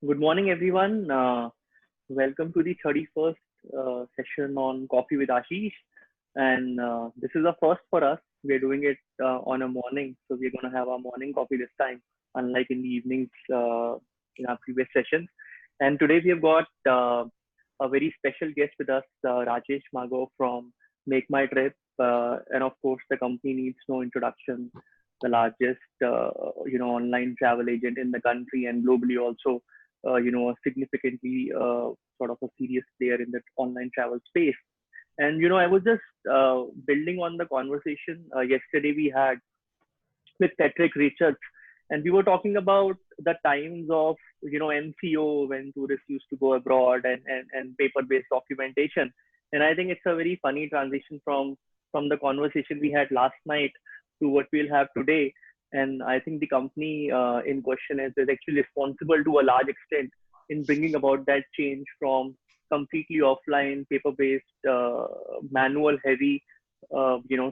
Good morning, everyone. Welcome to the 31st session on Coffee with Ashish. And this is a first for us. We're doing it on a morning. So we're going to have our morning coffee this time, unlike in the evenings in our previous sessions. And today we have got a very special guest with us, Rajesh Magow from Make My Trip. And of course, the company needs no introduction, the largest, online travel agent in the country and globally also a significantly sort of a serious player in the online travel space. And I was just building on the conversation yesterday we had with Patrick Richards, and we were talking about the times of MCO when tourists used to go abroad and paper-based documentation. And I think it's a very funny transition from the conversation we had last night to what we'll have today. And I think the company in question is actually responsible to a large extent in bringing about that change from completely offline, paper-based, manual-heavy,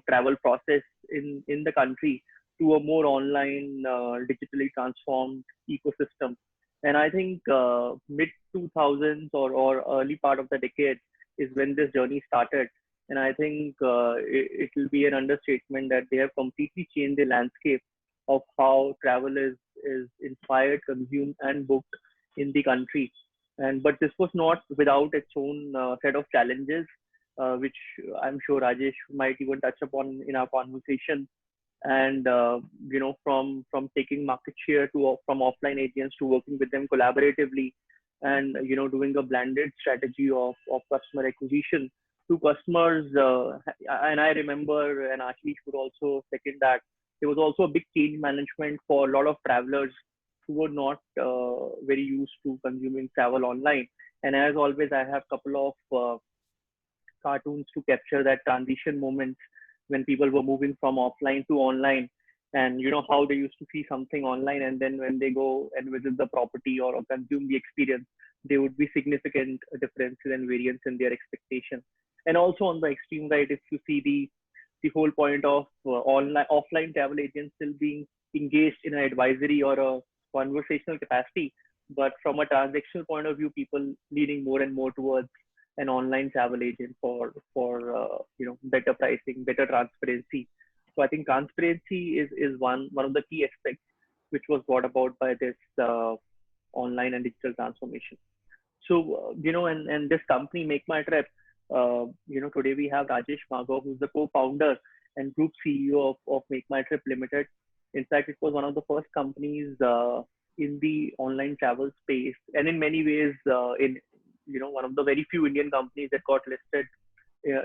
travel process in the country to a more online, digitally transformed ecosystem. And I think mid 2000s or early part of the decade is when this journey started. And I think it will be an understatement that they have completely changed the landscape of how travel is inspired, consumed, and booked in the country. And but this was not without its own set of challenges, which I'm sure Rajesh might even touch upon in our conversation. And from taking market share to from offline agents to working with them collaboratively, and doing a blended strategy of customer acquisition to customers. And I remember, and Ashish would also second that there was also a big change management for a lot of travelers who were not very used to consuming travel online. And as always, I have a couple of cartoons to capture that transition moment when people were moving from offline to online, and how they used to see something online, and then when they go and visit the property or consume the experience, there would be significant differences and variance in their expectation. And also on the extreme right, if you see the whole point of online offline travel agents still being engaged in an advisory or a conversational capacity, but from a transactional point of view, people leaning more and more towards an online travel agent for better pricing, better transparency. So I think transparency is one of the key aspects which was brought about by this online and digital transformation. So and this company Make My Trip, today we have Rajesh Magow, who's the co-founder and group CEO of Make My Trip Limited. In fact, it was one of the first companies in the online travel space, and in many ways, in one of the very few Indian companies that got listed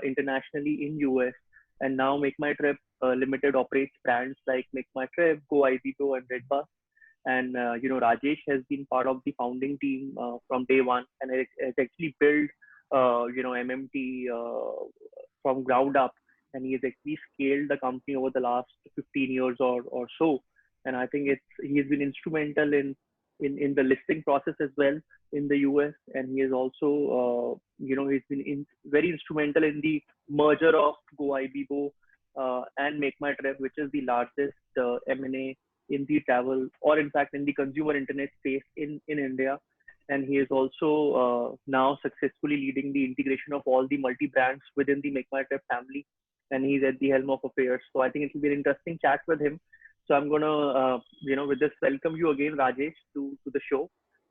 internationally in US. And now Make My Trip Limited operates brands like Make My Trip, Go Ibigo, and Redbus. And Rajesh has been part of the founding team from day one, and it has actually built MMT from ground up, and he has actually scaled the company over the last 15 years or so. And I think he has been instrumental in the listing process as well in the US, and he is also he's been very instrumental in the merger of Go Ibigo and Make My Trip, which is the largest M&A in the travel, or in fact in the consumer internet space in India. And he is also now successfully leading the integration of all the multi-brands within the Make My Trip family, and he's at the helm of affairs. So I think it will be an interesting chat with him. So I'm gonna, with this, welcome you again, Rajesh, to the show,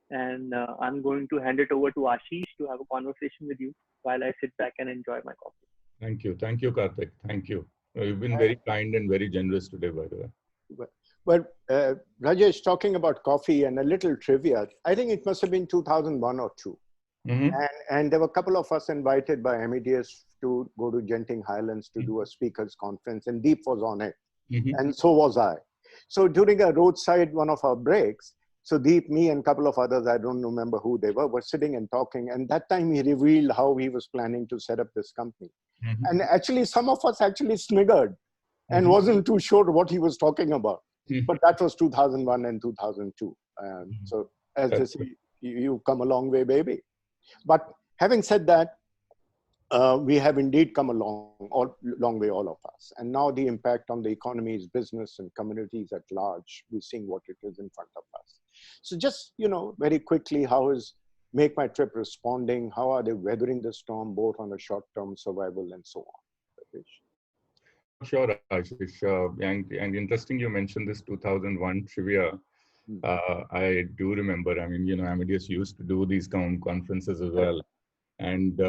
and I'm going to hand it over to Ashish to have a conversation with you while I sit back and enjoy my coffee. Thank you, Karthik. Thank you. You've been very kind and very generous today, by the way. Well, Rajesh, talking about coffee and a little trivia, I think it must have been 2001 or two. Mm-hmm. And there were a couple of us invited by MEDS to go to Genting Highlands to do a speakers conference, and Deep was on it. Mm-hmm. And so was I. So during a roadside, one of our breaks, so Deep, me, and a couple of others, I don't remember who they were sitting and talking. And that time he revealed how he was planning to set up this company. Mm-hmm. And actually, some of us actually sniggered and Mm-hmm. wasn't too sure what he was talking about. Mm-hmm. But that was 2001 and 2002. So as they say, you come a long way, baby. But having said that, we have indeed come a long way, all of us. And now the impact on the economies, business, and communities at large, we're seeing what it is in front of us. So just, very quickly, how is Make My Trip responding? How are they weathering the storm, both on the short-term survival and so on? Sure, Ashish. And interesting you mentioned this 2001 trivia. I do remember, I mean, Amadeus used to do these conferences as well. And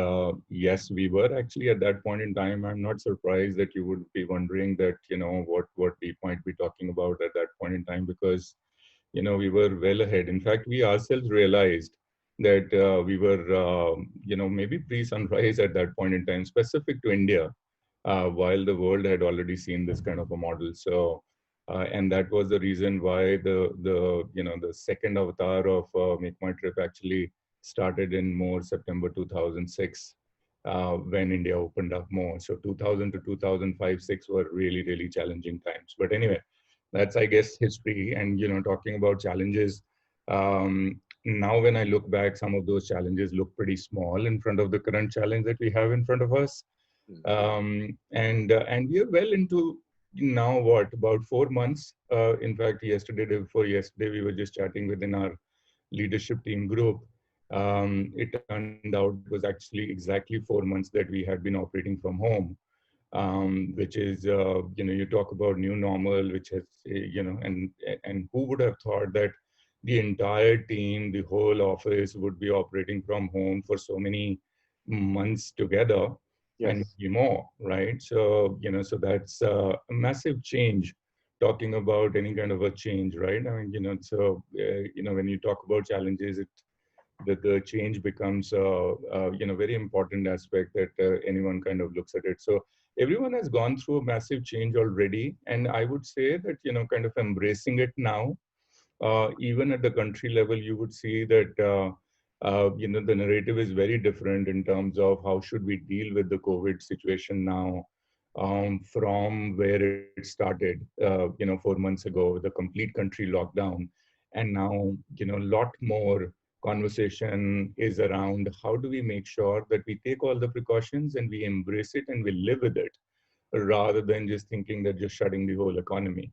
yes, we were actually at that point in time. I'm not surprised that you would be wondering that, what we might be talking about at that point in time, because, we were well ahead. In fact, we ourselves realized that we were, maybe pre-sunrise at that point in time, specific to India, while the world had already seen this kind of a model. So, and that was the reason why the second avatar of Make My Trip actually started in more September 2006, when India opened up more. So 2000 to 2005, 6 were really, really challenging times. But anyway, that's, I guess, history. And, talking about challenges, now when I look back, some of those challenges look pretty small in front of the current challenge that we have in front of us. And we are well into now what, about 4 months. In fact, day before yesterday, we were just chatting within our leadership team group. It turned out that it was actually exactly 4 months that we had been operating from home, which is, you talk about new normal, which has, and who would have thought that the entire team, the whole office would be operating from home for so many months together. Yes. And maybe more, right? So, so that's a massive change. Talking about any kind of a change, right? I mean, so, when you talk about challenges, the change becomes, very important aspect that anyone kind of looks at it. So everyone has gone through a massive change already. And I would say that, kind of embracing it now, even at the country level, you would see that, the narrative is very different in terms of how should we deal with the COVID situation now, from where it started, 4 months ago, with the complete country lockdown. And now, a lot more conversation is around how do we make sure that we take all the precautions and we embrace it and we live with it, rather than just thinking that just shutting the whole economy.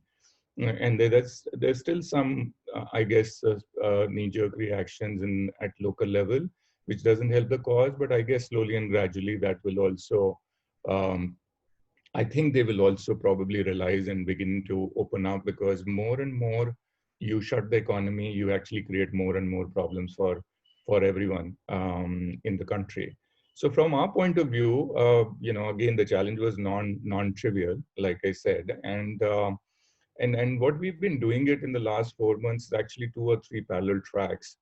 And there's still some, I guess, knee-jerk reactions at local level, which doesn't help the cause. But I guess slowly and gradually that will also, um, I think they will also probably realize and begin to open up, because more and more you shut the economy, you actually create more and more problems for everyone, in the country. So from our point of view, again, the challenge was non-trivial, like I said, and what we've been doing it in the last 4 months is actually 2 or 3 parallel tracks.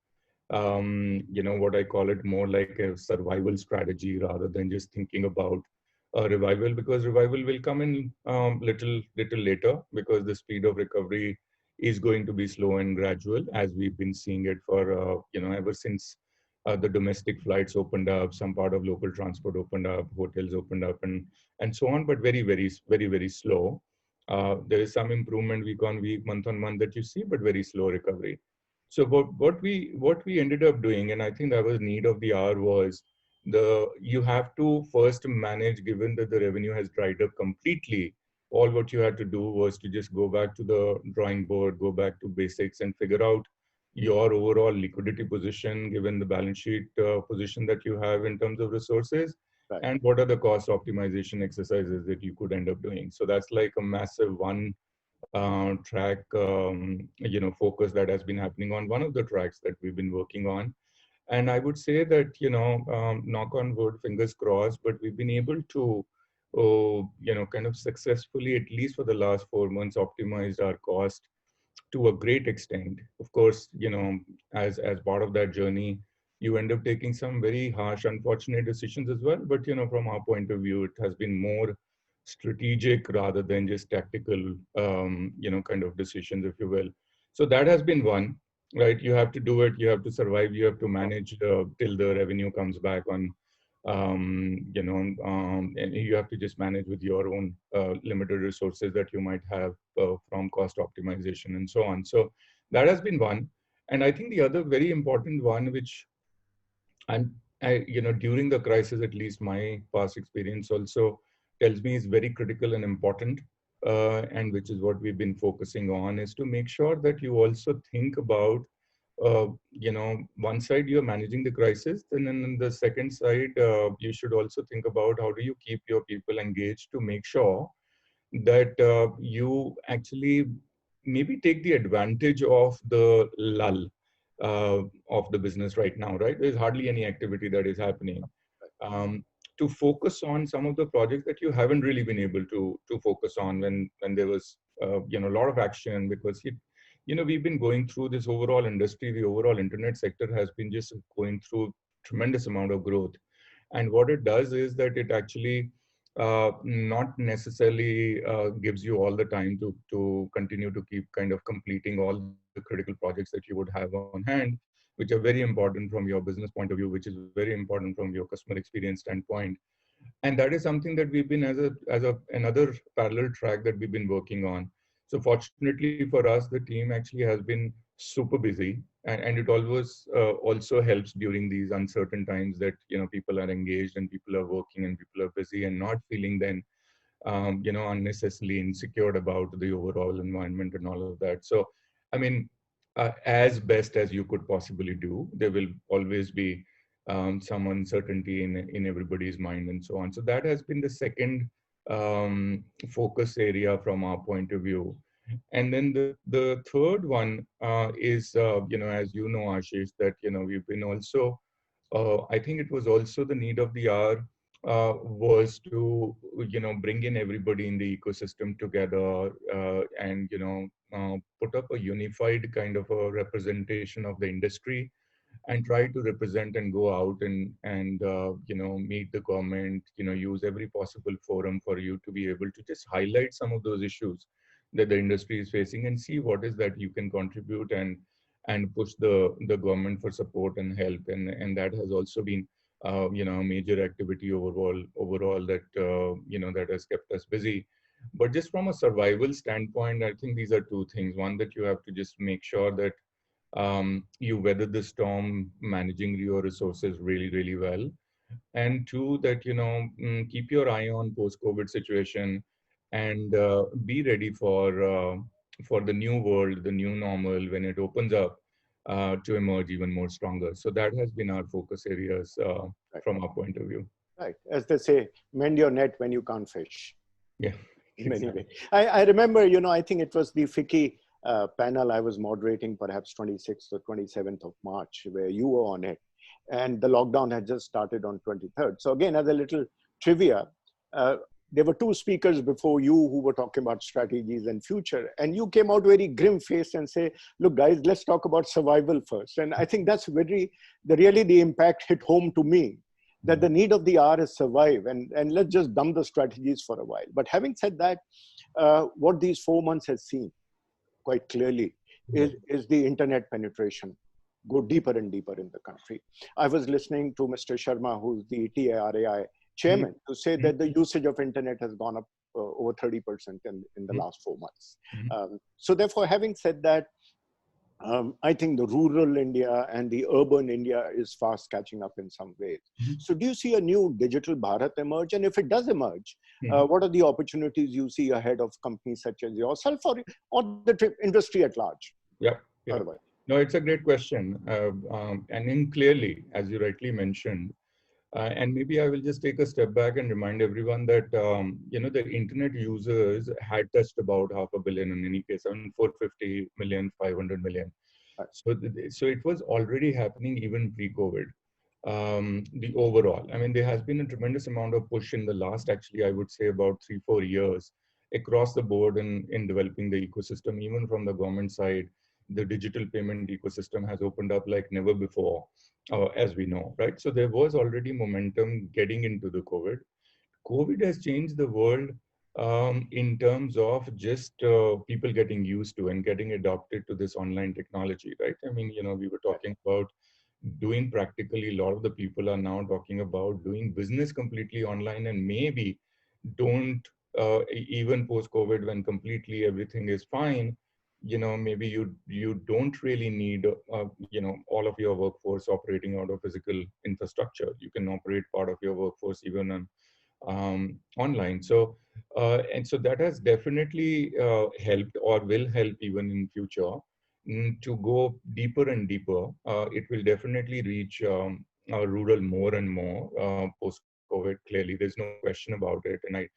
What I call it more like a survival strategy rather than just thinking about a revival, because revival will come in little later, because the speed of recovery is going to be slow and gradual, as we've been seeing it for ever since the domestic flights opened up, some part of local transport opened up, hotels opened up, and so on, but very, very, very, very slow. There is some improvement week on week, month on month that you see, but very slow recovery. So what we ended up doing, and I think that was need of the hour, was you have to first manage, given that the revenue has dried up completely. All what you had to do was to just go back to the drawing board, go back to basics, and figure out your overall liquidity position, given the balance sheet position that you have in terms of resources, Right. and what are the cost optimization exercises that you could end up doing. So that's like a massive one track, focus that has been happening on one of the tracks that we've been working on. And I would say that, knock on wood, fingers crossed, but we've been able to, kind of successfully, at least for the last 4 months, optimize our cost to a great extent. Of course, as part of that journey, you end up taking some very harsh, unfortunate decisions as well. But, from our point of view, it has been more strategic rather than just tactical, kind of decisions, if you will. So that has been one, right? You have to do it. You have to survive. You have to manage till the revenue comes back on, and you have to just manage with your own limited resources that you might have from cost optimization and so on. So that has been one. And I think the other very important one, which I'm during the crisis, at least my past experience also tells me is very critical and important, and which is what we've been focusing on, is to make sure that you also think about, one side you're managing the crisis, and then on the second side, you should also think about how do you keep your people engaged to make sure that you actually maybe take the advantage of the lull of the business right now, right? There's hardly any activity that is happening. Um, to focus on some of the projects that you haven't really been able to focus on when there was a lot of action, because we've been going through this overall industry. The overall internet sector has been just going through tremendous amount of growth, and what it does is that it actually not necessarily gives you all the time to continue to keep kind of completing all the critical projects that you would have on hand, which are very important from your business point of view, which is very important from your customer experience standpoint. And that is something that we've been as a another parallel track that we've been working on. So fortunately for us, the team actually has been super busy, and it always also helps during these uncertain times that people are engaged and people are working and people are busy and not feeling then unnecessarily insecure about the overall environment and all of that. So, I mean, as best as you could possibly do, there will always be some uncertainty in everybody's mind and so on. So that has been the second focus area from our point of view. And then the third one is, as you know, Ashish, that, we've been also, I think it was also the need of the hour was to, bring in everybody in the ecosystem together and, put up a unified kind of a representation of the industry and try to represent and go out and meet the government, use every possible forum for you to be able to just highlight some of those issues that the industry is facing and see what is that you can contribute and push the government for support and help. And that has also been a major activity overall that that has kept us busy. But just from a survival standpoint, I think these are two things. One, that you have to just make sure that you weather the storm, managing your resources really, really well. And two, that keep your eye on post-COVID situation and be ready for the new world, the new normal when it opens up to emerge even more stronger. So that has been our focus areas Right. from our point of view. Right. As they say, mend your net when you can't fish. Yeah, In many exactly. ways. I remember, I think it was the FICCI panel I was moderating, perhaps 26th or 27th of March, where you were on it. And the lockdown had just started on 23rd. So again, as a little trivia, there were two speakers before you who were talking about strategies and future. And you came out very grim-faced and say, look, guys, let's talk about survival first. And I think that's really the impact hit home to me, that the need of the hour is survive, and let's just dump the strategies for a while. But having said that, what these 4 months has seen quite clearly is the internet penetration go deeper and deeper in the country. I was listening to Mr. Sharma, who's the TARAI chairman, to say that the usage of internet has gone up over 30% in the last 4 months. So therefore, having said that, I think the rural India and the urban India is fast catching up in some ways. So do you see a new digital Bharat emerge? And if it does emerge, what are the opportunities you see ahead of companies such as yourself or the industry at large? Yeah. No, it's a great question. And then clearly, as you rightly mentioned, and maybe I will just take a step back and remind everyone that, the internet users had touched about 500 million in any case, 450 million, 500 million. Right. So it was already happening even pre-COVID. The overall, I mean, there has been a tremendous amount of push in the last, actually, I would say about 3-4 years across the board in developing the ecosystem, even from the government side. The digital payment ecosystem has opened up like never before, as we know, right? So there was already momentum getting into the COVID. COVID has changed the world in terms of just people getting used to and getting adopted to this online technology, right? I mean, we were talking about doing practically, a lot of the people are now talking about doing business completely online, and maybe don't even post-COVID when completely everything is fine, maybe you don't really need all of your workforce operating out of physical infrastructure. You can operate part of your workforce even on online. So that has definitely helped or will help even in future, to go deeper and deeper. It will definitely reach rural more and more post COVID. Clearly, there's no question about it, and I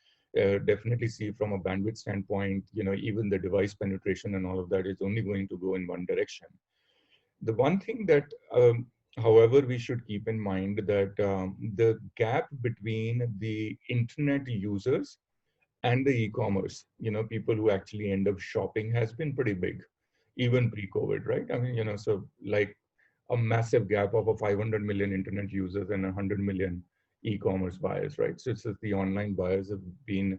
definitely see from a bandwidth standpoint, even the device penetration and all of that is only going to go in one direction. The one thing that, however, we should keep in mind that the gap between the internet users and the e-commerce, people who actually end up shopping, has been pretty big, even pre-COVID, right? I mean, so like a massive gap of a 500 million internet users and 100 million e-commerce buyers, right? So it's just the online buyers have been,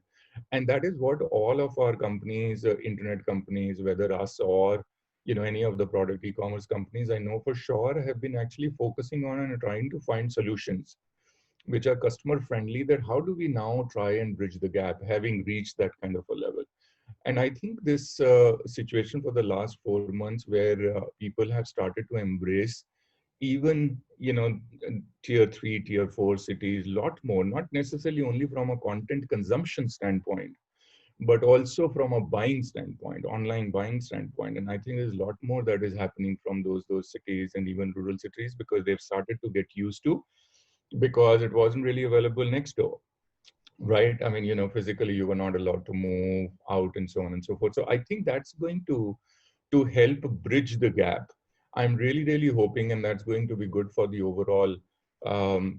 and that is what all of our companies, internet companies, whether us or any of the product e-commerce companies, I know for sure, have been actually focusing on and trying to find solutions which are customer friendly. That how do we now try and bridge the gap, having reached that kind of a level? And I think this situation for the last 4 months, where people have started to embrace even tier 3, tier 4 cities, lot more, not necessarily only from a content consumption standpoint, but also from a buying standpoint, online buying standpoint. And I think there's a lot more that is happening from those cities and even rural cities, because they've started to get used to, because it wasn't really available next door, right? I mean, physically you were not allowed to move out and so on and so forth. So I think that's going to help bridge the gap. I'm really, really hoping, and that's going to be good for the overall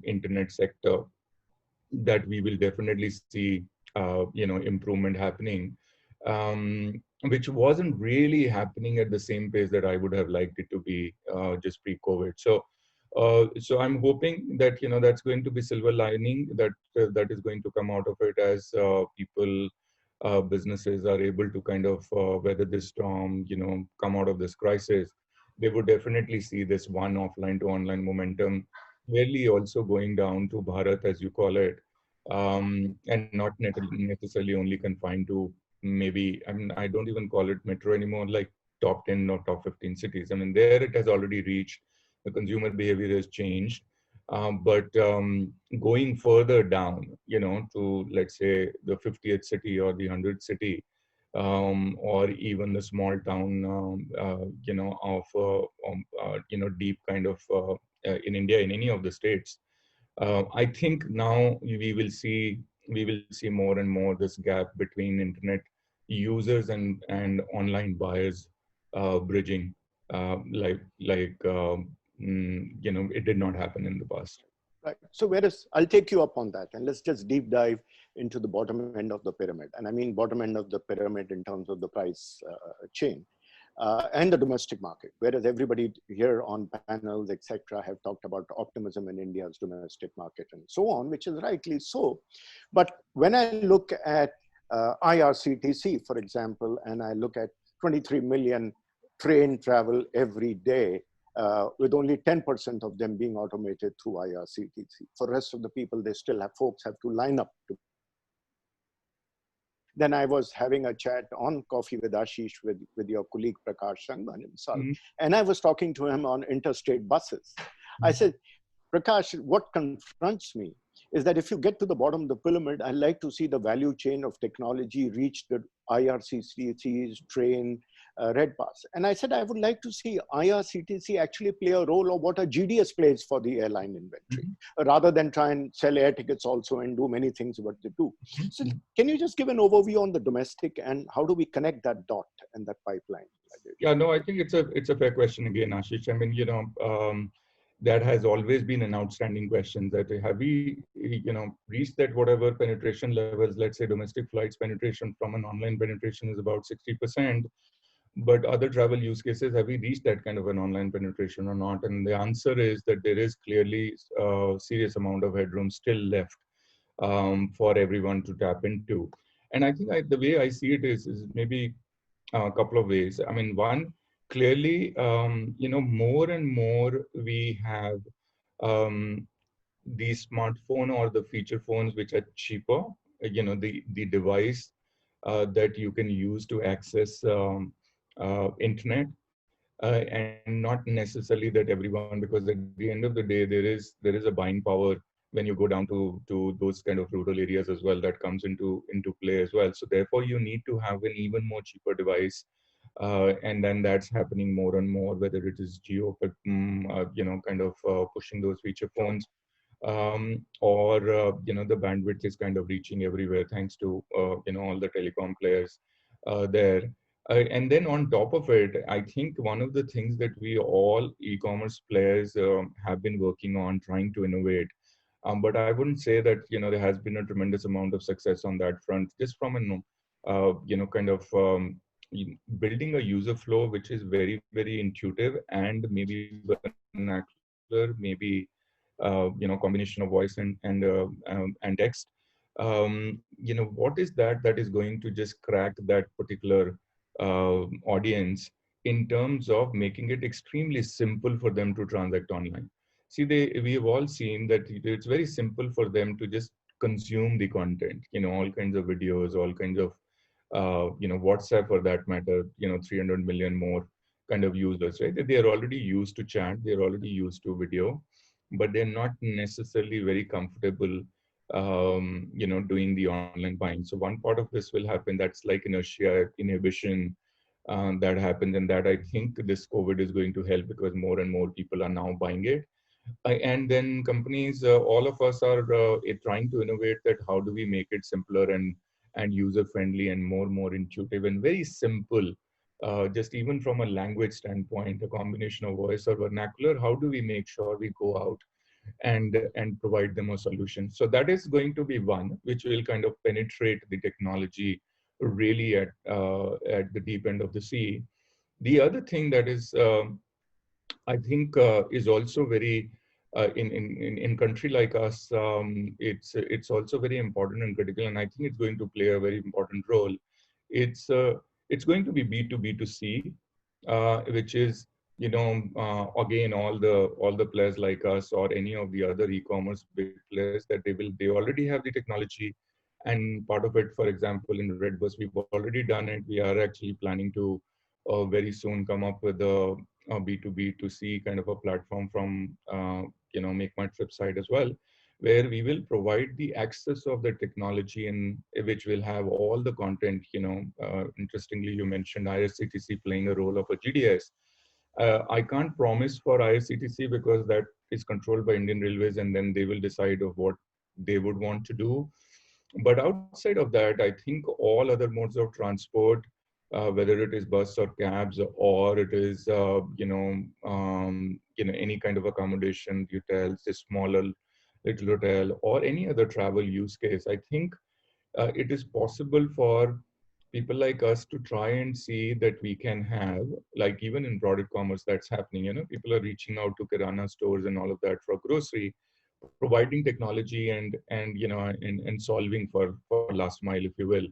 internet sector, that we will definitely see, improvement happening, which wasn't really happening at the same pace that I would have liked it to be just pre-COVID. So I'm hoping that that's going to be silver lining, that is going to come out of it, as people, businesses are able to kind of weather this storm, come out of this crisis. They would definitely see this one offline to online momentum clearly also going down to Bharat, as you call it, and not necessarily only confined to, maybe, I mean, I don't even call it metro anymore, like top 10 or top 15 cities. I mean, there it has already reached, the consumer behavior has changed. But going further down, to, let's say, the 50th city or the 100th city, or even the small town, of, deep kind of, in India, in any of the states. I think now we will see more and more this gap between internet users and online buyers bridging, it did not happen in the past. Right. So whereas I'll take you up on that, and let's just deep dive into the bottom end of the pyramid. And I mean bottom end of the pyramid in terms of the price chain and the domestic market. Whereas everybody here on panels, etc., have talked about optimism in India's domestic market and so on, which is rightly so. But when I look at IRCTC, for example, and I look at 23 million train travel every day, with only 10% of them being automated through IRCTC. For the rest of the people, they still have, folks have to line up to. Then I was having a chat on Coffee with Ashish with your colleague Prakash Sangwan himself. Mm-hmm. And I was talking to him on interstate buses. Mm-hmm. I said, Prakash, what confronts me is that if you get to the bottom of the pyramid, I like to see the value chain of technology reach the IRCTC's train, Red Pass. And I said, I would like to see IRCTC actually play a role of what a GDS plays for the airline inventory, rather than try and sell air tickets also and do many things what they do. So can you just give an overview on the domestic and how do we connect that dot and that pipeline? Yeah, no, I think it's a fair question again, Ashish. I mean, that has always been an outstanding question, that have we, reached that whatever penetration levels, let's say domestic flights penetration from an online penetration is about 60%, but other travel use cases, have we reached that kind of an online penetration or not? And the answer is that there is clearly a serious amount of headroom still left for everyone to tap into. And I think the way I see it is maybe a couple of ways. I mean, one, clearly, more and more we have the smartphone or the feature phones which are cheaper, the device that you can use to access internet, and not necessarily that everyone, because at the end of the day, there is a buying power when you go down to those kind of rural areas as well, that comes into play as well. So therefore, you need to have an even more cheaper device, and then that's happening more and more, whether it is geo, kind of pushing those feature phones, or the bandwidth is kind of reaching everywhere thanks to all the telecom players there. And then on top of it, I think one of the things that we all e-commerce players have been working on, trying to innovate, but I wouldn't say that there has been a tremendous amount of success on that front. Just from an kind of building a user flow which is very, very intuitive and maybe vernacular, maybe combination of voice and text. What is that is going to just crack that particular audience in terms of making it extremely simple for them to transact online. See, we have all seen that it's very simple for them to just consume the content, all kinds of videos, all kinds of WhatsApp for that matter, 300 million more kind of users, right? They are already used to chat, they're already used to video, but they're not necessarily very comfortable, doing the online buying. So one part of this will happen, that's like inertia, inhibition, that happens, and that I think this COVID is going to help, because more and more people are now buying it. And then companies, all of us are trying to innovate that how do we make it simpler and user friendly and more intuitive and very simple. Just even from a language standpoint, a combination of voice or vernacular, how do we make sure we go out and provide them a solution? So that is going to be one which will kind of penetrate the technology really at the deep end of the sea. The other thing that is I think is also very in country like us, it's also very important and critical, and I think it's going to play a very important role. It's uh, it's going to be B2B2C, which is again all the players like us or any of the other e-commerce big players, that they already have the technology, and part of it, for example, in Redbus, we've already done it. We are actually planning to very soon come up with a B2B2C kind of a platform from Make My Trip side as well, where we will provide the access of the technology, in which will have all the content. Interestingly, you mentioned IRCTC playing a role of a GDS. I can't promise for IRCTC because that is controlled by Indian Railways, and then they will decide of what they would want to do. But outside of that, I think all other modes of transport, whether it is bus or cabs, or it is any kind of accommodation, hotels, a smaller little hotel, or any other travel use case, I think it is possible for people like us to try and see that we can have, like even in product commerce, that's happening. People are reaching out to kirana stores and all of that for grocery, providing technology and solving for last mile, if you will.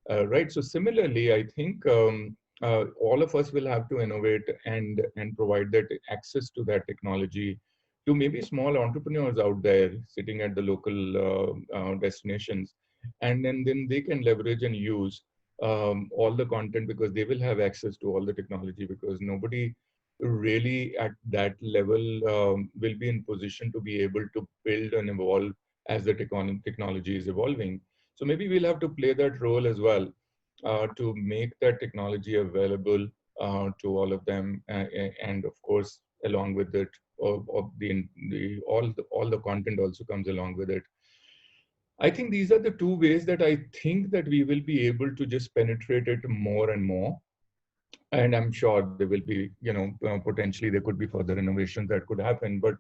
Right. So similarly, I think all of us will have to innovate and provide that access to that technology to maybe small entrepreneurs out there sitting at the local destinations, and then they can leverage and use all the content, because they will have access to all the technology, because nobody really at that level will be in position to be able to build and evolve as the technology is evolving. So maybe we'll have to play that role as well, to make that technology available to all of them, and of course, along with it, of all the content also comes along with it. I think these are the two ways that I think that we will be able to just penetrate it more and more. And I'm sure there will be, potentially there could be further innovations that could happen. But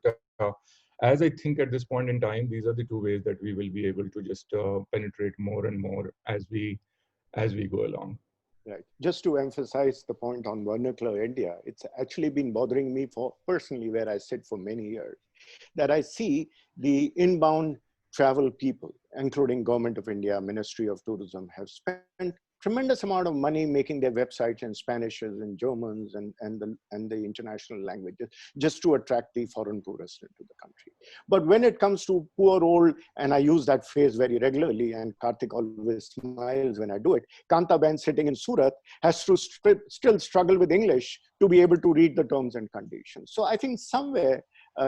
as I think at this point in time, these are the two ways that we will be able to just penetrate more and more as we go along. Right. Just to emphasize the point on vernacular India, it's actually been bothering me for personally where I sit for many years, that I see the inbound travel people, including Government of India, Ministry of Tourism, have spent tremendous amount of money making their websites in Spanish and Germans and the international languages just to attract the foreign tourists into the country. But when it comes to poor old, and I use that phrase very regularly, and Karthik always smiles when I do it, Kantaben sitting in Surat has to still struggle with English to be able to read the terms and conditions. So I think somewhere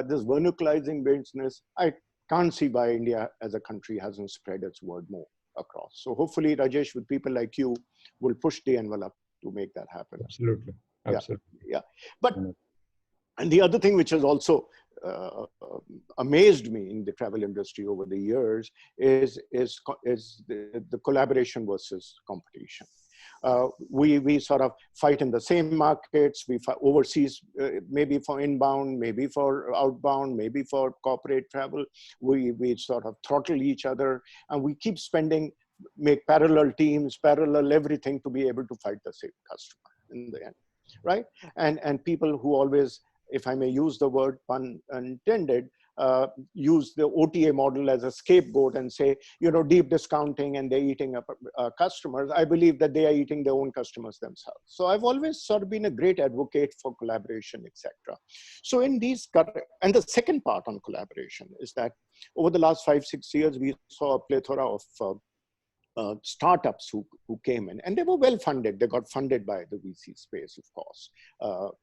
this vernaculizing business, I can't see why India as a country hasn't spread its word more across. So hopefully, Rajesh, with people like you, will push the envelope to make that happen. Absolutely. Yeah, Absolutely. yeah. But and the other thing which has also uh, amazed me in the travel industry over the years is the collaboration versus competition. We sort of fight in the same markets. We fight overseas, maybe for inbound, maybe for outbound, maybe for corporate travel. We sort of throttle each other, and we keep spending, make parallel teams, parallel everything to be able to fight the same customer in the end, right? And people who always, if I may use the word pun intended, use the OTA model as a scapegoat and say, you know, deep discounting and they're eating up customers. I believe that they are eating their own customers themselves. So I've always sort of been a great advocate for collaboration, etc. So in these, and the second part on collaboration is that over the last 5-6 years, we saw a plethora of startups who came in, and they were well funded. They got funded by the VC space, of course.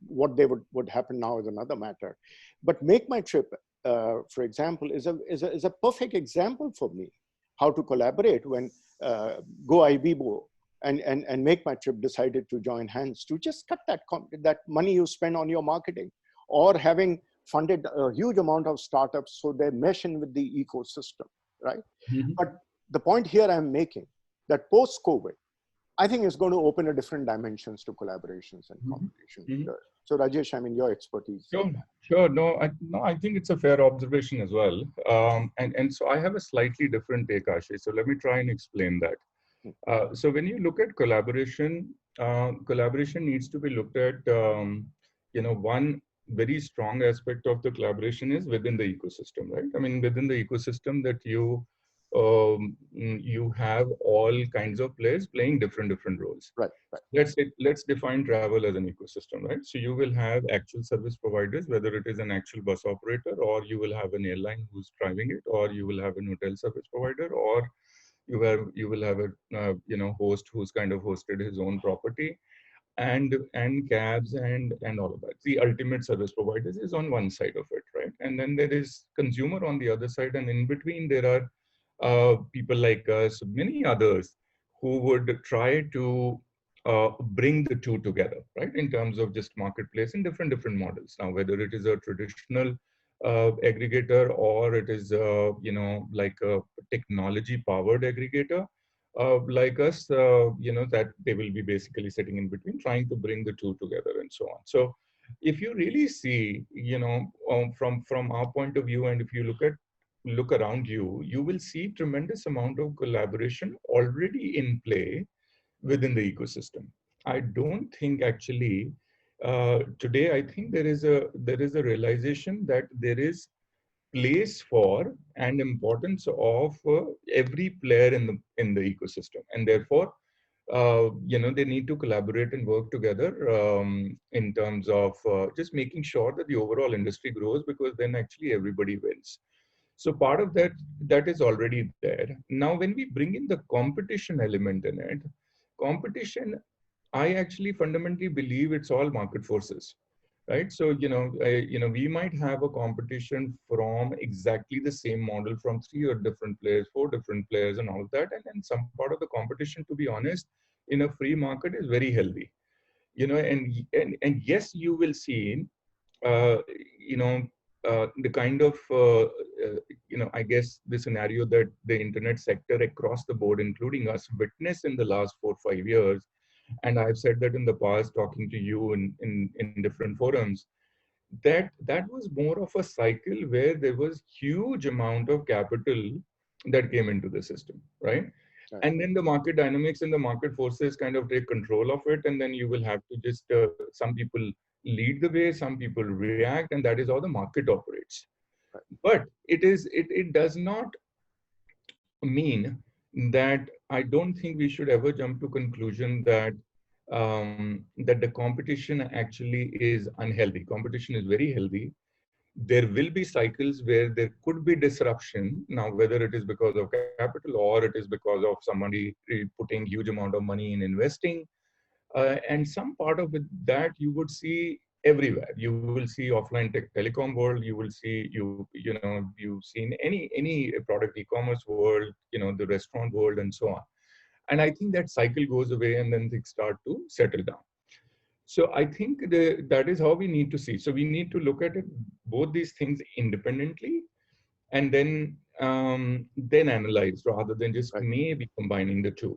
What they would happen now is another matter. But Make My Trip, for example, is a perfect example for me how to collaborate when Go Ibibo and Make My Trip decided to join hands to just cut that money you spend on your marketing, or having funded a huge amount of startups so they mesh in with the ecosystem, right? Mm-hmm. But the point here I'm making, that post-COVID, I think is going to open a different dimensions to collaborations and competition. Mm-hmm. So Rajesh, I mean, your expertise. Sure. No, I think it's a fair observation as well. And so I have a slightly different take, Ashish. So let me try and explain that. So when you look at collaboration, collaboration needs to be looked at, one very strong aspect of the collaboration is within the ecosystem, right? I mean, within the ecosystem that you have all kinds of players playing different roles. Right. Let's define travel as an ecosystem, right? So you will have actual service providers, whether it is an actual bus operator, or you will have an airline who's driving it, or you will have an hotel service provider, or you will have a host who's kind of hosted his own property, and cabs and all of that. The ultimate service providers is on one side of it, right? And then there is consumer on the other side, and in between there are people like us, many others, who would try to bring the two together, right? In terms of just marketplace in different models. Now, whether it is a traditional aggregator, or it is like a technology powered aggregator, like us, that they will be basically sitting in between, trying to bring the two together and so on. So if you really see, from our point of view, and if you look around you, you will see tremendous amount of collaboration already in play within the ecosystem. I don't think actually today, I think there is a realization that there is place for and importance of every player in the ecosystem, and therefore they need to collaborate and work together in terms of just making sure that the overall industry grows, because then actually everybody wins. So part of that is already there. Now, when we bring in the competition element in it, competition, I actually fundamentally believe it's all market forces, right? So we might have a competition from exactly the same model from 3 or different players, 4 different players, and all of that. And then some part of the competition, to be honest, in a free market is very healthy, and yes, you will see uh, you know, the kind of, I guess, the scenario that the internet sector across the board, including us, witnessed in the last 4 or 5 years. And I've said that in the past, talking to you in different forums, that was more of a cycle where there was huge amount of capital that came into the system, right? And then the market dynamics and the market forces kind of take control of it, and then you will have to just some people lead the way, some people react, and that is how the market operates. But it does not mean that I don't think we should ever jump to conclusion that the competition actually is unhealthy. Competition is very healthy. there will be cycles where there could be disruption. Now, whether it is because of capital or it is because of somebody putting huge amount of money in investing, and some part of it that you would see everywhere. You will see offline telecom world. You will see you've seen any product e-commerce world. The restaurant world and so on. And I think that cycle goes away, and then things start to settle down. So I think that is how we need to see. So we need to look at it, both these things independently, and then analyze rather than just Right. maybe combining the two.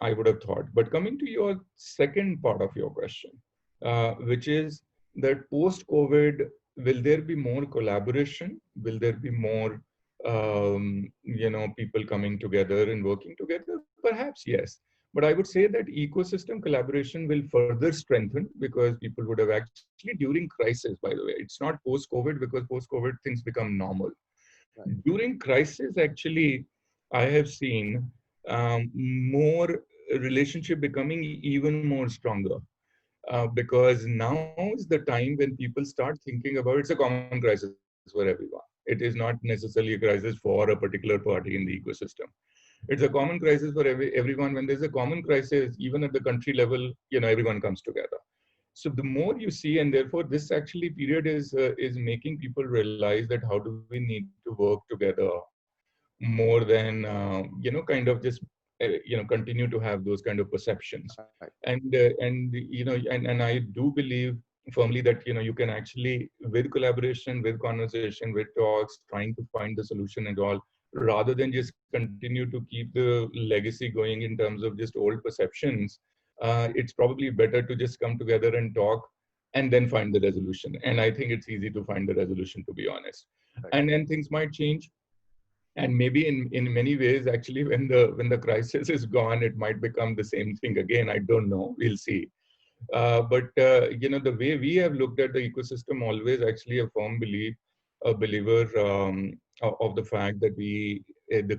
I would have thought. But coming to your second part of your question, which is that post-COVID, will there be more collaboration? Will there be more, people coming together and working together? Perhaps yes. But I would say that ecosystem collaboration will further strengthen because people would have actually during crisis, by the way, it's not post-COVID because post-COVID things become normal. Right. During crisis, actually, I have seen more relationship becoming even more stronger because now is the time when people start thinking about it's a common crisis for everyone. It is not necessarily a crisis for a particular party in the ecosystem. It's a common crisis for everyone. When there's a common crisis, even at the country level, everyone comes together. So the more you see, and therefore this actually period is making people realize that how do we need to work together more than kind of just continue to have those kind of perceptions. Right. And I do believe firmly that you can actually, with collaboration, with conversation, with talks, trying to find the solution and all, rather than just continue to keep the legacy going in terms of just old perceptions. It's probably better to just come together and talk and then find the resolution. And I think it's easy to find the resolution, to be honest. Right. And then things might change, and maybe in many ways actually when the crisis is gone, it might become the same thing again. I don't know, we'll see. But the way we have looked at the ecosystem, always actually a believer of the fact that the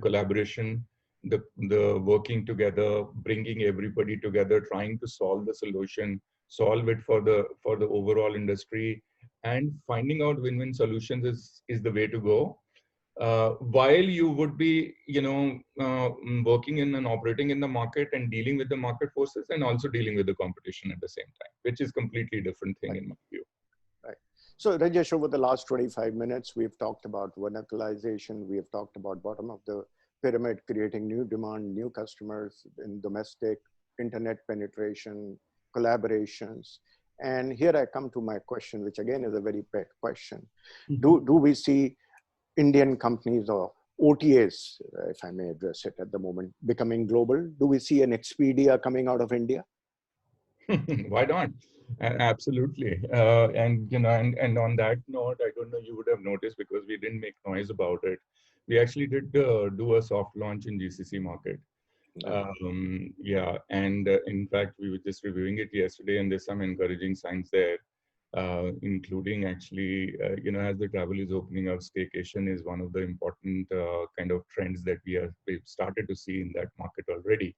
collaboration, the working together, bringing everybody together, trying to solve the solution, solve it for the overall industry, and finding out win-win solutions is the way to go. While you would be, working in and operating in the market and dealing with the market forces and also dealing with the competition at the same time, which is completely different thing in my view. Right. So Rajesh, over the last 25 minutes, we've talked about verticalization. We have talked about bottom of the pyramid, creating new demand, new customers in domestic, internet penetration, collaborations. And here I come to my question, which again is a very pet question. Mm-hmm. Do we see Indian companies or OTAs, if I may address it at the moment, becoming global? Do we see an Expedia coming out of India? Why not? Absolutely. And on that note, I don't know, you would have noticed because we didn't make noise about it. We actually did do a soft launch in GCC market. Yeah, and in fact, we were just reviewing it yesterday, and there's some encouraging signs there, including actually, as the travel is opening up, staycation is one of the important kind of trends that we've started to see in that market already.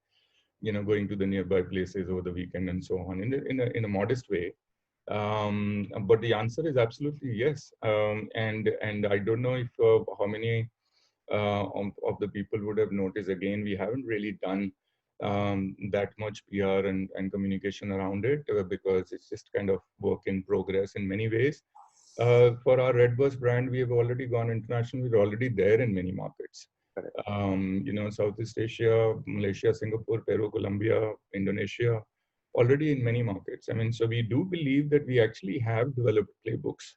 Going to the nearby places over the weekend and so on in a modest way. But the answer is absolutely yes. And I don't know if how many of the people would have noticed. Again, we haven't really done that much PR and communication around it because it's just kind of work in progress in many ways. For our Redbus brand, we have already gone international. We're already there in many markets. Southeast Asia, Malaysia, Singapore, Peru, Colombia, Indonesia, already in many markets. I mean, so we do believe that we actually have developed playbooks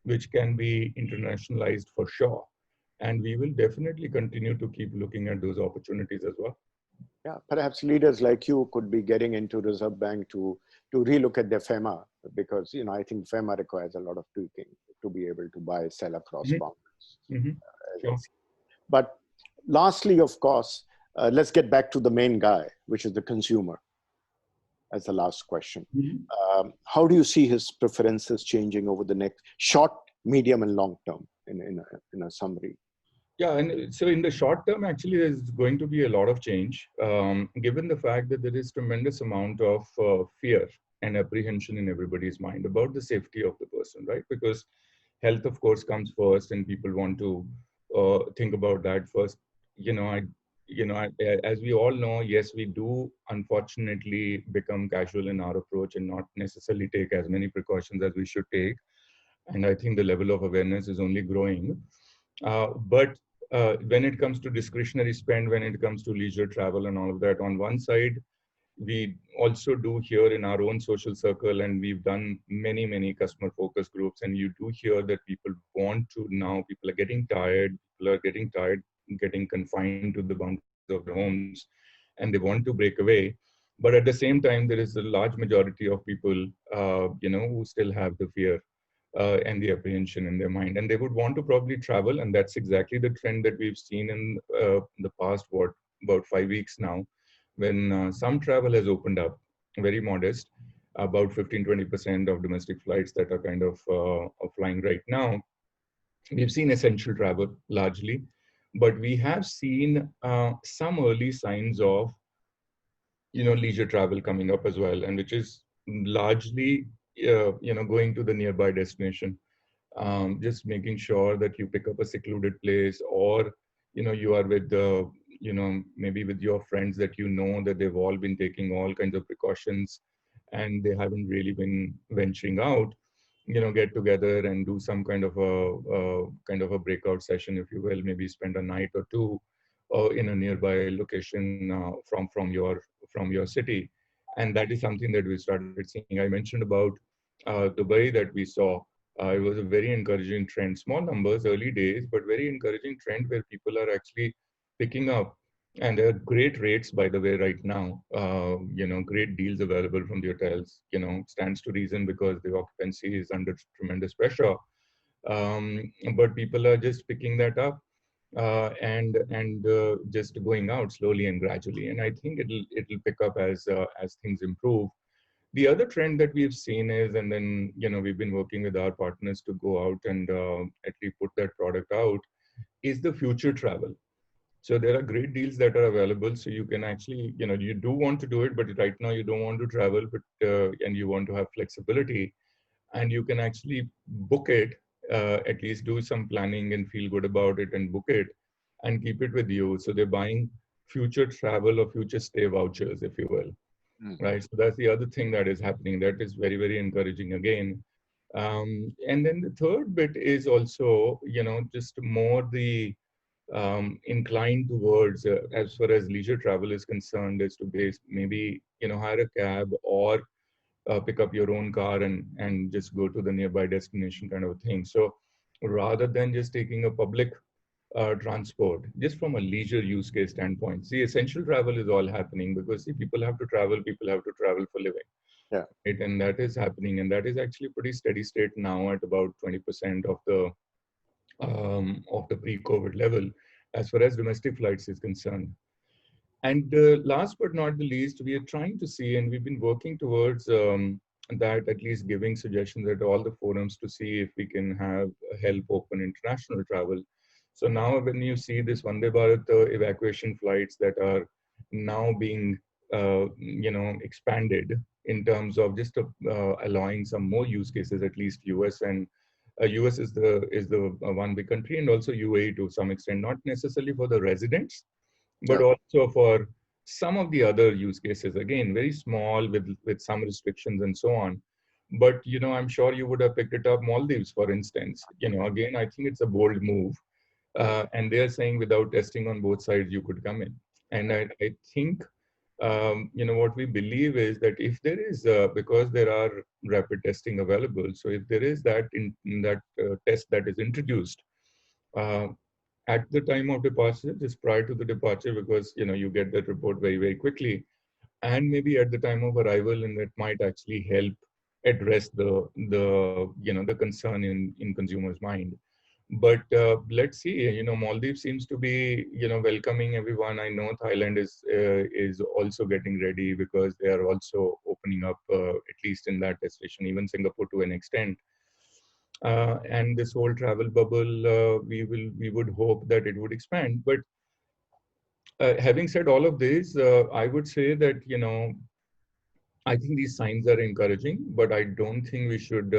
which can be internationalized for sure. And we will definitely continue to keep looking at those opportunities as well. Yeah, perhaps leaders like you could be getting into Reserve Bank to relook at their FEMA, because I think FEMA requires a lot of tweaking to be able to buy, sell across boundaries. Sure. But lastly, of course, let's get back to the main guy, which is the consumer, as the last question. How do you see his preferences changing over the next short, medium, and long term in a summary? Yeah, and so in the short term, actually, there's going to be a lot of change, given the fact that there is tremendous amount of fear and apprehension in everybody's mind about the safety of the person, right? Because health of course comes first, and people want to think about that first. you know i as we all know, yes, we do unfortunately become casual in our approach and not necessarily take as many precautions as we should take. And I think the level of awareness is only growing. But when it comes to discretionary spend, when it comes to leisure travel and all of that, on one side, we also do here in our own social circle, and we've done many customer focus groups, and you do hear that people want to now, people are getting tired, getting confined to the boundaries of their homes, and they want to break away. But at the same time, there is a large majority of people who still have the fear and the apprehension in their mind, and they would want to probably travel. And that's exactly the trend that we've seen in the past, about 5 weeks now, when some travel has opened up, very modest, about 15-20% of domestic flights that are kind of flying right now. We've seen essential travel largely, but we have seen some early signs of leisure travel coming up as well, and which is largely going to the nearby destination, just making sure that you pick up a secluded place, or you are with the maybe with your friends that that they've all been taking all kinds of precautions, and they haven't really been venturing out. Get together and do some kind of a breakout session, if you will, maybe spend a night or two in a nearby location from your city. And that is something that we started seeing. I mentioned about Dubai that we saw. It was a very encouraging trend. Small numbers, early days, but very encouraging trend where people are actually picking up. And there are great rates, by the way, right now. Great deals available from the hotels. Stands to reason because the occupancy is under tremendous pressure. But people are just picking that up and just going out slowly and gradually. And I think it'll pick up as things improve. The other trend that we've seen is, and then we've been working with our partners to go out and at least put that product out, is the future travel. So there are great deals that are available. So you can actually, you do want to do it, but right now you don't want to travel, but and you want to have flexibility, and you can actually book it, at least do some planning and feel good about it and book it and keep it with you. So they're buying future travel or future stay vouchers, if you will. Mm. Right. So that's the other thing that is happening. That is very encouraging again. And then the third bit is also, just more the inclined towards, as far as leisure travel is concerned, is to maybe, hire a cab or pick up your own car and just go to the nearby destination kind of a thing. So rather than just taking a public transport, just from a leisure use case standpoint. See, essential travel is all happening because see, people have to travel for living. Yeah. Right? And that is happening. And that is actually pretty steady state now at about 20% of the pre-COVID level as far as domestic flights is concerned. And last but not the least, we are trying to see, and we've been working towards that, at least giving suggestions at all the forums to see if we can have help open international travel. So now when you see this Vande Bharat evacuation flights that are now being, expanded in terms of just allowing some more use cases, at least US and US is the one big country, and also UAE to some extent, not necessarily for the residents, but Yeah. also for some of the other use cases, again very small with some restrictions and so on. But I'm sure you would have picked it up, Maldives for instance. Again, I think it's a bold move, and they're saying without testing on both sides you could come in. And I think what we believe is that if there is because there are rapid testing available, so if there is that in that test that is introduced uh, at the time of departure, just prior to the departure, because you get that report very quickly, and maybe at the time of arrival, and that might actually help address the concern in consumers' mind. But let's see. Maldives seems to be welcoming everyone. I know Thailand is also getting ready because they are also opening up, at least in that destination, even Singapore to an extent. And this whole travel bubble, we would hope that it would expand. But having said all of this, I would say that I think these signs are encouraging, but I don't think we should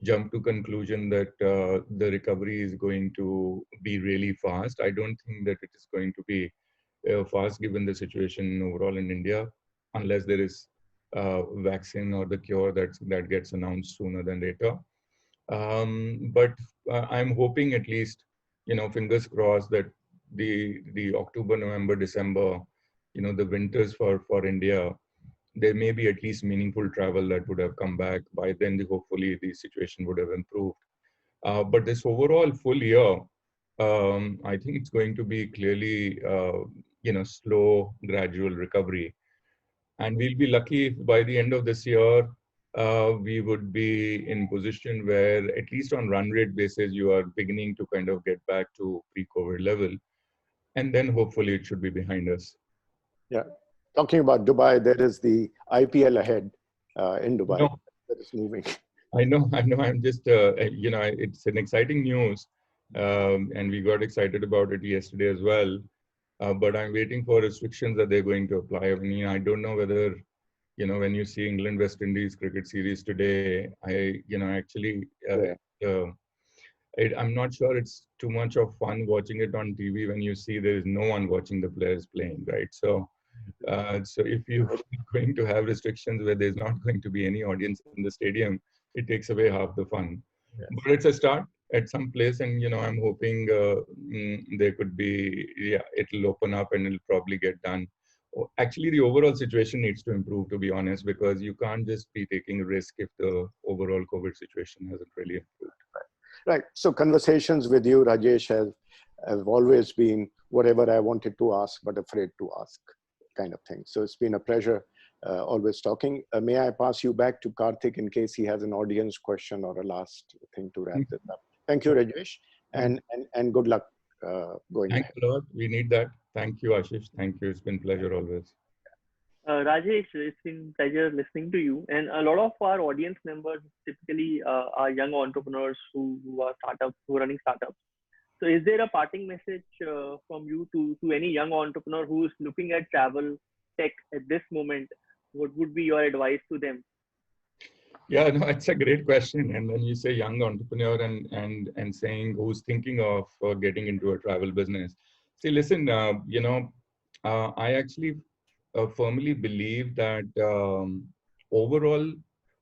jump to conclusion that the recovery is going to be really fast. I don't think that it is going to be fast given the situation overall in India, unless there is vaccine or the cure that gets announced sooner than later. But I'm hoping at least, fingers crossed that the October, November, December, the winters for India, there may be at least meaningful travel that would have come back. By then, hopefully the situation would have improved. But this overall full year, I think it's going to be clearly, slow, gradual recovery. And we'll be lucky if by the end of this year, we would be in position where, at least on run rate basis, you are beginning to kind of get back to pre-COVID level. And then hopefully it should be behind us. Yeah. Talking about Dubai, there is the IPL ahead in Dubai No, that is moving. I know. I'm just, it's an exciting news. And we got excited about it yesterday as well. But I'm waiting for restrictions that they're going to apply. I mean, I don't know whether, when you see England West Indies cricket series today, actually, Yeah. uh, I'm not sure it's too much of fun watching it on TV when you see there is no one watching the players playing, right? So if you're going to have restrictions where there's not going to be any audience in the stadium, it takes away half the fun. Yes. But it's a start at some place, and I'm hoping there could be, it'll open up and it'll probably get done. Actually, the overall situation needs to improve, to be honest, because you can't just be taking a risk if the overall COVID situation hasn't really improved. Right. So conversations with you, Rajesh, have always been whatever I wanted to ask, but afraid to ask kind of thing. So it's been a pleasure always talking. May I pass you back to Karthik in case he has an audience question or a last thing to wrap this up. Thank you, Rajesh, and good luck going Thanks ahead. a lot. We need that. Thank you, Ashish. Thank you. It's been a pleasure always. Rajesh, it's been pleasure listening to you. And a lot of our audience members typically are young entrepreneurs who are running startups. So, is there a parting message from you to any young entrepreneur who is looking at travel tech at this moment? What would be your advice to them? Yeah, no, it's a great question. And when you say young entrepreneur and saying who's thinking of getting into a travel business, see, listen, I actually firmly believe that overall,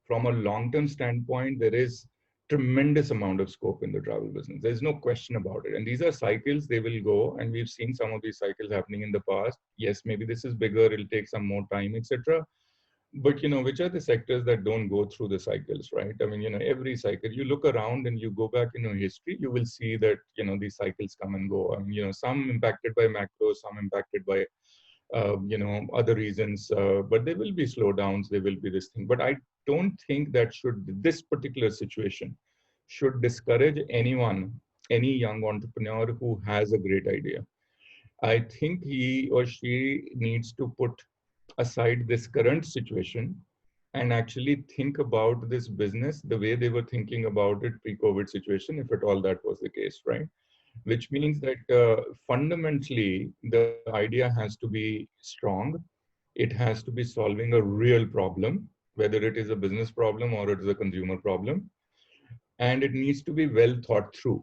from a long-term standpoint, there is tremendous amount of scope in the travel business. There's no question about it. And these are cycles, they will go. And we've seen some of these cycles happening in the past. Yes, maybe this is bigger, it'll take some more time, etc. But which are the sectors that don't go through the cycles, right? I mean, every cycle, you look around and you go back in history, you will see that these cycles come and go. I mean, some impacted by macro, some impacted by other reasons, but there will be slowdowns, there will be this thing. But I don't think that this particular situation should discourage anyone, any young entrepreneur who has a great idea. I think he or she needs to put aside this current situation and actually think about this business the way they were thinking about it pre-COVID situation, if at all that was the case, right? Which means that fundamentally the idea has to be strong. It has to be solving a real problem, whether it is a business problem or it is a consumer problem, and it needs to be well thought through.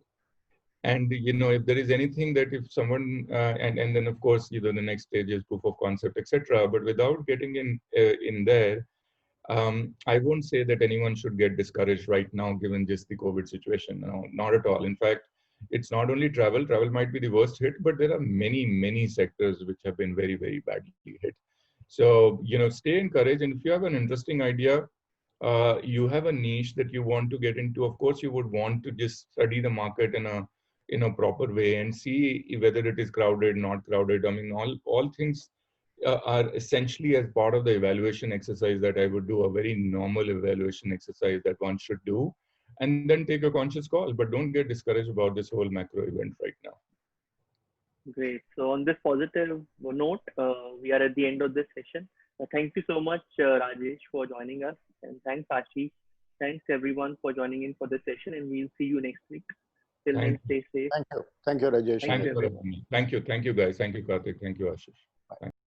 And if there is anything that if someone and then of course the next stage is proof of concept, etc. But without getting in there, I won't say that anyone should get discouraged right now given just the COVID situation. No, not at all. In fact, it's not only travel. Travel might be the worst hit, but there are many sectors which have been very, very badly hit. So, stay encouraged. And if you have an interesting idea, you have a niche that you want to get into, of course, you would want to just study the market in a proper way and see whether it is crowded, not crowded. I mean, all things are essentially as part of the evaluation exercise that I would do, a very normal evaluation exercise that one should do, and then take a conscious call. But don't get discouraged about this whole macro event right now. Great. So, on this positive note, we are at the end of this session. Thank you so much, Rajesh, for joining us. And thanks, Ashish. Thanks, everyone, for joining in for this session. And we'll see you next week. Till then, stay safe. Thank you, Rajesh. Thank you, Thank you, guys. Thank you, Karthik. Thank you, Ashish.